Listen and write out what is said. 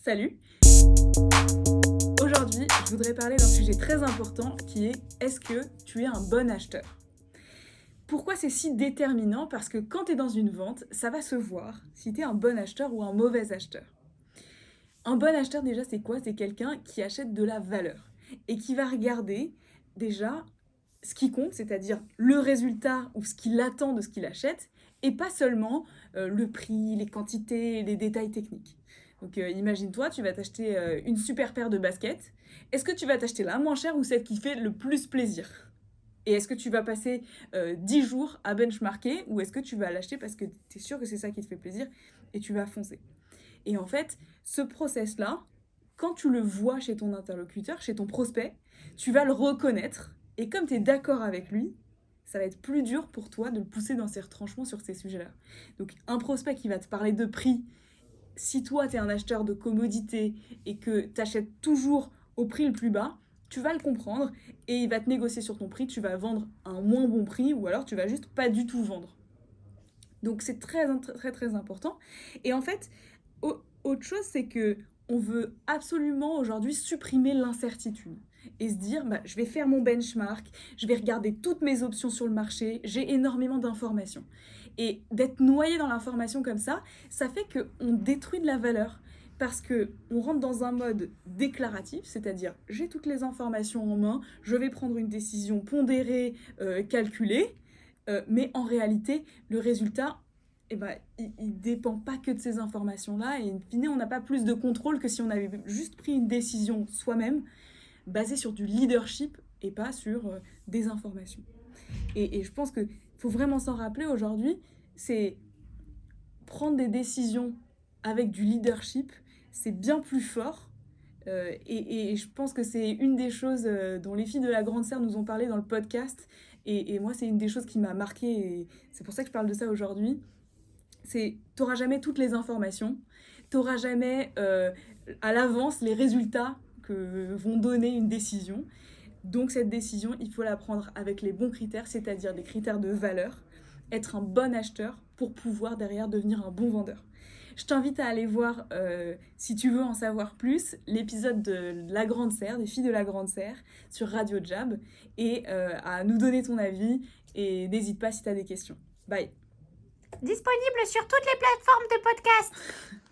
Salut! Aujourd'hui, je voudrais parler d'un sujet très important qui est est-ce que tu es un bon acheteur? Pourquoi c'est si déterminant? Parce que quand tu es dans une vente, ça va se voir si tu es un bon acheteur ou un mauvais acheteur. Un bon acheteur déjà c'est quoi? C'est quelqu'un qui achète de la valeur et qui va regarder déjà ce qui compte, c'est-à-dire le résultat ou ce qu'il attend de ce qu'il achète, et pas seulement le prix, les quantités, les détails techniques. Donc imagine-toi, tu vas t'acheter une super paire de baskets. Est-ce que tu vas t'acheter la moins chère ou celle qui fait le plus plaisir? Et est-ce que tu vas passer 10 jours à benchmarker ou est-ce que tu vas l'acheter parce que tu es sûr que c'est ça qui te fait plaisir et tu vas foncer? Et en fait, ce process-là, quand tu le vois chez ton interlocuteur, chez ton prospect, tu vas le reconnaître. Et comme tu es d'accord avec lui, ça va être plus dur pour toi de le pousser dans ses retranchements sur ces sujets-là. Donc un prospect qui va te parler de prix, si toi tu es un acheteur de commodité et que tu achètes toujours au prix le plus bas, tu vas le comprendre et il va te négocier sur ton prix, tu vas vendre à un moins bon prix ou alors tu vas juste pas du tout vendre. Donc c'est très important. Et en fait, autre chose, c'est que on veut absolument aujourd'hui supprimer l'incertitude et se dire je vais faire mon benchmark, je vais regarder toutes mes options sur le marché, j'ai énormément d'informations. Et d'être noyé dans l'information comme ça fait qu'on détruit de la valeur parce qu'on rentre dans un mode déclaratif, c'est-à-dire j'ai toutes les informations en main, je vais prendre une décision pondérée, calculée, mais en réalité, le résultat, il dépend pas que de ces informations-là. Et in fine, on n'a pas plus de contrôle que si on avait juste pris une décision soi-même, basée sur du leadership et pas sur des informations. Et je pense qu'il faut vraiment s'en rappeler aujourd'hui, c'est prendre des décisions avec du leadership, c'est bien plus fort. Et je pense que c'est une des choses dont les filles de la Grande Serre nous ont parlé dans le podcast. Et moi, c'est une des choses qui m'a marquée. Et c'est pour ça que je parle de ça aujourd'hui. T'auras jamais toutes les informations. T'auras jamais à l'avance les résultats que vont donner une décision. Donc cette décision, il faut la prendre avec les bons critères, c'est-à-dire des critères de valeur. Être un bon acheteur pour pouvoir derrière devenir un bon vendeur. Je t'invite à aller voir, si tu veux en savoir plus, l'épisode de La Grande Serre, des filles de la Grande Serre, sur Radio Jab, et à nous donner ton avis, et n'hésite pas si tu as des questions. Bye. Disponible sur toutes les plateformes de podcast.